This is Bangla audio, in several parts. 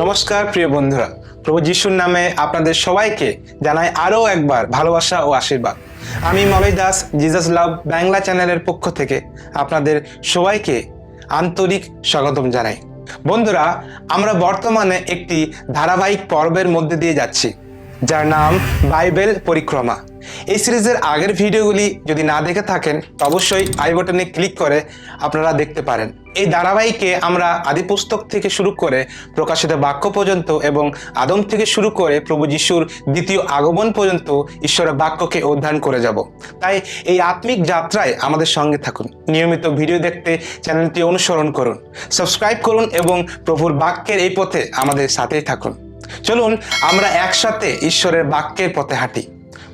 নমস্কার প্রিয় বন্ধুরা, প্রভু যিশুর নামে আপনাদের সবাইকে জানাই আরও একবার ভালোবাসা ও আশীর্বাদ। আমি মলয় দাস, জিজাস লাভ বাংলা চ্যানেলের পক্ষ থেকে আপনাদের সবাইকে আন্তরিক স্বাগতম জানাই। বন্ধুরা, আমরা বর্তমানে একটি ধারাবাহিক পর্বের মধ্যে দিয়ে যাচ্ছি, যার নাম বাইবেল পরিক্রমা। এই সিরিজের আগের ভিডিওগুলি যদি না দেখে থাকেন অবশ্যই আই বাটনে ক্লিক করে আপনারা দেখতে পারেন। এই ধারাবাহিকে আমরা আদি পুস্তক থেকে শুরু করে প্রকাশিত বাক্য পর্যন্ত এবং আদম থেকে শুরু করে প্রভু যিশুর দ্বিতীয় আগমন পর্যন্ত ঈশ্বরের বাক্যকে অধ্যয়ন করে যাব। তাই এই আত্মিক যাত্রায় আমাদের সঙ্গে থাকুন। নিয়মিত ভিডিও দেখতে চ্যানেলটি অনুসরণ করুন, সাবস্ক্রাইব করুন এবং প্রভুর বাক্যের এই পথে আমাদের সাথেই থাকুন। চলুন আমরা একসাথে ঈশ্বরের বাক্যের পথে হাঁটি।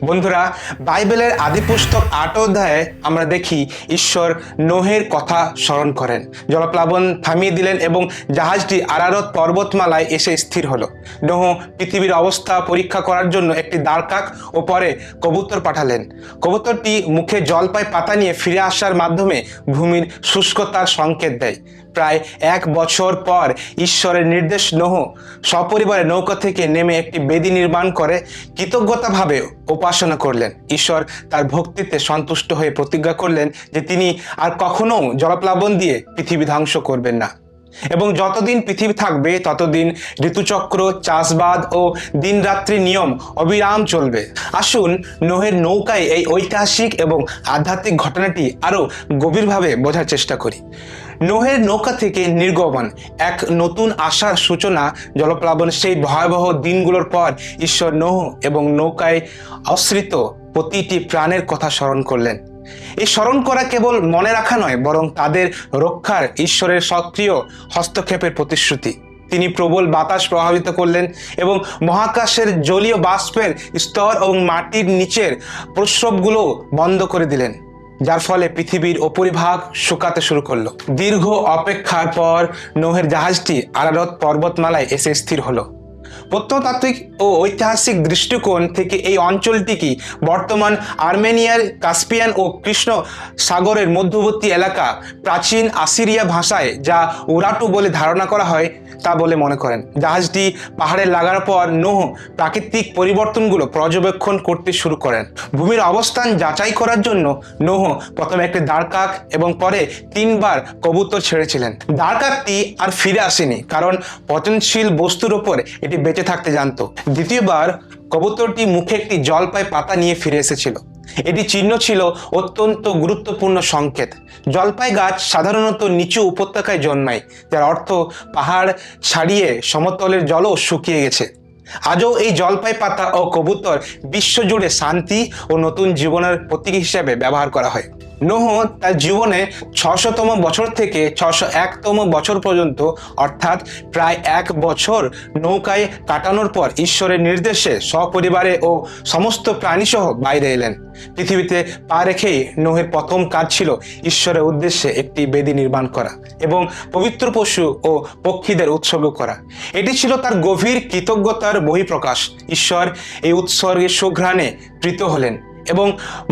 বন্ধুরা, বাইবেলের আদি পুস্তক 8 অধ্যায়ে আমরা দেখি ঈশ্বর নোহের কথা স্মরণ করেন। জলপ্লাবন থামিয়ে দিলেন এবং জাহাজটি আরারত পর্বতমালায় এসে স্থির হলো। নোহ পৃথিবীর অবস্থা পরীক্ষা করার জন্য একটি দাঁড়কাক ও পরে কবুতর পাঠালেন। কবুতরটি মুখে জলপাই পাতা নিয়ে ফিরে আসার মাধ্যমে ভূমির শুষ্কতার সংকেত দেয়। প্রায় 1 বছর পর ঈশ্বরের নির্দেশ নোহ সপরিবারে নৌকা থেকে নেমে একটি বেদি নির্মাণ করে কৃতজ্ঞতাভাবে উপাসনা করলেন। ঈশ্বর তার ভক্তিতে সন্তুষ্ট হয়ে প্রতিজ্ঞা করলেন যে তিনি আর কখনো জলপ্লাবন দিয়ে পৃথিবী ধ্বংস করবেন না এবং যতদিন পৃথিবী থাকবে ততদিন ঋতুচক্র, চাষবাদ ও দিনরাত্রি নিয়ম অবিরাম চলবে। আসুন নোহের নৌকায় এই ঐতিহাসিক এবং আধ্যাত্মিক ঘটনাটি আরও গভীরভাবে বোঝার চেষ্টা করি। নোহের নৌকা থেকে নির্গমন, এক নতুন আশার সূচনা। জলপ্লাবন সেই ভয়াবহ দিনগুলোর পর ঈশ্বর নোহ এবং নৌকায় আশ্রিত প্রতিটি প্রাণের কথা স্মরণ করলেন। এই স্মরণ করা কেবল মনে রাখা নয়, বরং তাদের রক্ষার ঈশ্বরের সক্রিয় হস্তক্ষেপের প্রতিশ্রুতি। তিনি প্রবল বাতাস প্রভাবিত করলেন এবং মহাকাশের জলীয় বাষ্পের স্তর এবং মাটির নিচের প্রস্রবগুলো বন্ধ করে দিলেন, যার ফলে পৃথিবীর উপরিভাগ শুকাতে শুরু করলো। দীর্ঘ অপেক্ষার পর নোহের জাহাজটি আরারত পর্বতমালায় এসে স্থির হলো। প্রত্নতাত্ত্বিক ও ঐতিহাসিক দৃষ্টিকোণ থেকে এই অঞ্চলটি বর্তমান আর্মেনিয়ার কাস্পিয়ান ও কৃষ্ণ সাগরের মধ্যবর্তী এলাকা। প্রাচীন আসিরিয়া ভাষায় যা উরাটু বলে ধারণা করা হয় তা বলে মনে করেন। জাহাজটি পাহাড়ে লাগার পর নোহ প্রাকৃতিক পরিবর্তনগুলো পর্যবেক্ষণ করতে শুরু করেন। ভূমির অবস্থান যাচাই করার জন্য নোহ প্রথমে একটি দাঁড়কাক এবং পরে 3 বার কবুতর ছেড়েছিলেন। দাঁড়কাকটি আর ফিরে আসেনি, কারণ পচনশীল বস্তুর ওপর এটি বেঁচে থাকতে জানত। দ্বিতীয়বার কবুতরটি মুখে একটি জলপাই পাতা নিয়ে ফিরে এসেছিল। এটি চিহ্ন ছিল অত্যন্ত গুরুত্বপূর্ণ সংকেত। জলপাই গাছ সাধারণত নিচু উপত্যকায় জন্মায়, যার অর্থ পাহাড় ছাড়িয়ে সমতলের জলও শুকিয়ে গেছে। আজও এই জলপাই পাতা ও কবুতর বিশ্বজুড়ে শান্তি ও নতুন জীবনের প্রতীক হিসেবে ব্যবহার করা হয়। নোহ তার জীবনে 600তম বছর থেকে 601তম বছর পর্যন্ত, অর্থাৎ প্রায় 1 বছর নৌকায় কাটানোর পর ঈশ্বরের নির্দেশে সপরিবারে ও সমস্ত প্রাণীসহ বাইরে এলেন। পৃথিবীতে পা রেখেই নোহের প্রথম কাজ ছিল ঈশ্বরের উদ্দেশ্যে একটি বেদি নির্মাণ করা এবং পবিত্র পশু ও পক্ষীদের উৎসর্গ করা। এটি ছিল তার গভীর কৃতজ্ঞতার বহিঃপ্রকাশ। ঈশ্বর এই উৎসর্গের সুঘ্রাণে প্রীত হলেন এবং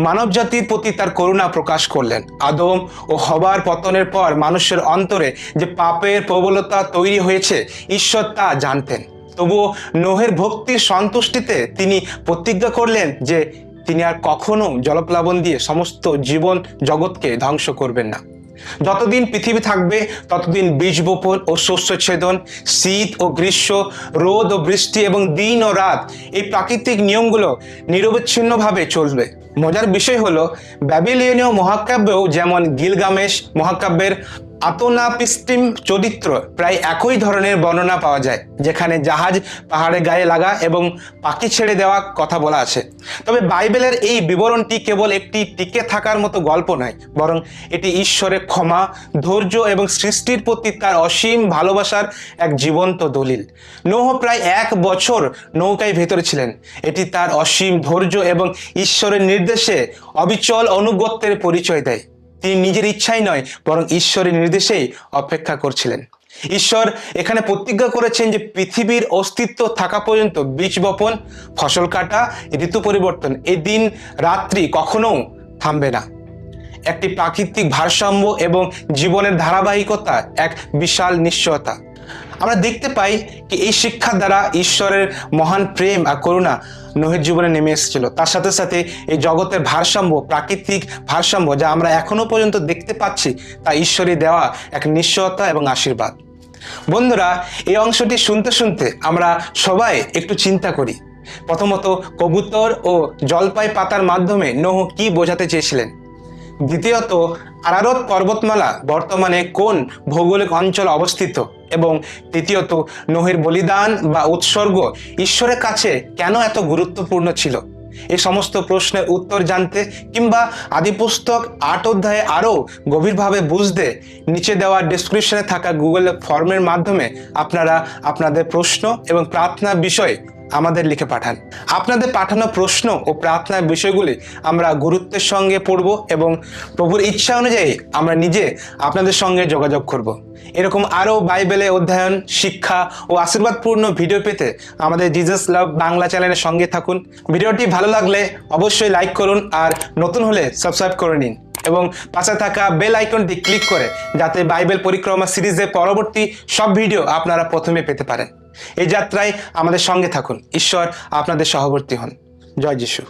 মানবজাতির প্রতি তার করুণা প্রকাশ করলেন। আদম ও হবার পতনের পর মানুষের অন্তরে যে পাপের প্রবলতা তৈরি হয়েছে ঈশ্বর তা জানতেন। তবুও নোহের ভক্তির সন্তুষ্টিতে তিনি প্রতিজ্ঞা করলেন যে তিনি আর কখনো জলপ্লাবন দিয়ে সমস্ত জীবন জগৎকে ধ্বংস করবেন না। যতদিন পৃথিবী থাকবে ততদিন বীজ বপন ও শস্য ছেদন, শীত ও গ্রীষ্ম, রোদ ও বৃষ্টি এবং দিন ও রাত, এই প্রাকৃতিক নিয়মগুলো নিরবচ্ছিন্নভাবে চলবে। মজার বিষয় হলো, ব্যাবিলনীয় মহাকাব্যেও যেমন গিলগামেশ মহাকাব্যের আতনাপিস্টিম চরিত্র প্রায় একই ধরনের বর্ণনা পাওয়া যায়, যেখানে জাহাজ পাহাড়ে গায়ে লাগা এবং পাখি ছেড়ে দেওয়া কথা বলা আছে। তবে বাইবেলের এই বিবরণটি কেবল একটি টিকে থাকার মতো গল্প নয়, বরং এটি ঈশ্বরের ক্ষমা, ধৈর্য এবং সৃষ্টির প্রতি তার অসীম ভালোবাসার এক জীবন্ত দলিল। নোহ প্রায় 1 বছর নৌকায় ভেতরে ছিলেন। এটি তার অসীম ধৈর্য এবং ঈশ্বরের নির্দেশে অবিচল অনুগত্যের পরিচয় দেয়। তিনি নিজের ইচ্ছাই নয়, বরং ঈশ্বরের নির্দেশেই অপেক্ষা করছিলেন। ঈশ্বর এখানে প্রতিজ্ঞা করেছেন যে পৃথিবীর অস্তিত্ব থাকা পর্যন্ত বীজ বপন, ফসল কাটা, ঋতু পরিবর্তন, এই দিন রাত্রি কখনো থামবে না। একটি প্রাকৃতিক ভারসাম্য এবং জীবনের ধারাবাহিকতা, এক বিশাল নিশ্চয়তা। আমরা দেখতে পাই কি এই শিক্ষা দ্বারা ঈশ্বরের মহান প্রেম আর করুণা নোহের জীবনে নেমে এসেছিল। তার সাথে সাথে এই জগতের ভারসাম্য, প্রাকৃতিক ভারসাম্য যা আমরা এখনো পর্যন্ত দেখতে পাচ্ছি, তা ঈশ্বরই দেওয়া এক নিশ্চয়তা এবং আশীর্বাদ। বন্ধুরা, এই অংশটি শুনতে শুনতে আমরা সবাই একটু চিন্তা করি। প্রথমত, কবুতর ও জলপাই পাতার মাধ্যমে নোহ কি বোঝাতে চেয়েছিলেন? দ্বিতীয়ত, আরারত পর্বতমালা বর্তমানে কোন ভৌগোলিক অঞ্চলে অবস্থিত? এবং তৃতীয়ত, নোহের বলিদান বা উৎসর্গ ঈশ্বরের কাছে কেন এত গুরুত্বপূর্ণ ছিল? এই সমস্ত প্রশ্নের উত্তর জানতে কিংবা আদিপুস্তক 8 অধ্যায়ে আরও গভীরভাবে বুঝতে নিচে দেওয়া ডেসক্রিপশনে থাকা গুগল ফর্মের মাধ্যমে আপনারা আপনাদের প্রশ্ন এবং প্রার্থনার বিষয় আমাদের লিখে পাঠান। আপনাদের পাঠানো প্রশ্ন ও প্রার্থনার বিষয়গুলি আমরা গুরুত্বের সঙ্গে পড়ব এবং প্রভুর ইচ্ছা অনুযায়ী আমরা নিজে আপনাদের সঙ্গে যোগাযোগ করব। এরকম আরও বাইবেলে অধ্যয়ন, শিক্ষা ও আশীর্বাদপূর্ণ ভিডিও পেতে আমাদের জিজাস লাভ বাংলা চ্যানেলের সঙ্গে থাকুন। ভিডিওটি ভালো লাগলে অবশ্যই লাইক করুন, আর নতুন হলে সাবস্ক্রাইব করে নিন এবং পাশে থাকা বেল আইকনটি ক্লিক করে যাতে বাইবেল পরিক্রমা সিরিজের পরবর্তী সব ভিডিও আপনারা প্রথমে পেতে পারেন। এই যাত্রায় আমাদের সঙ্গে থাকুন। ঈশ্বর আপনাদের সহবর্তী হন। জয় যিশু।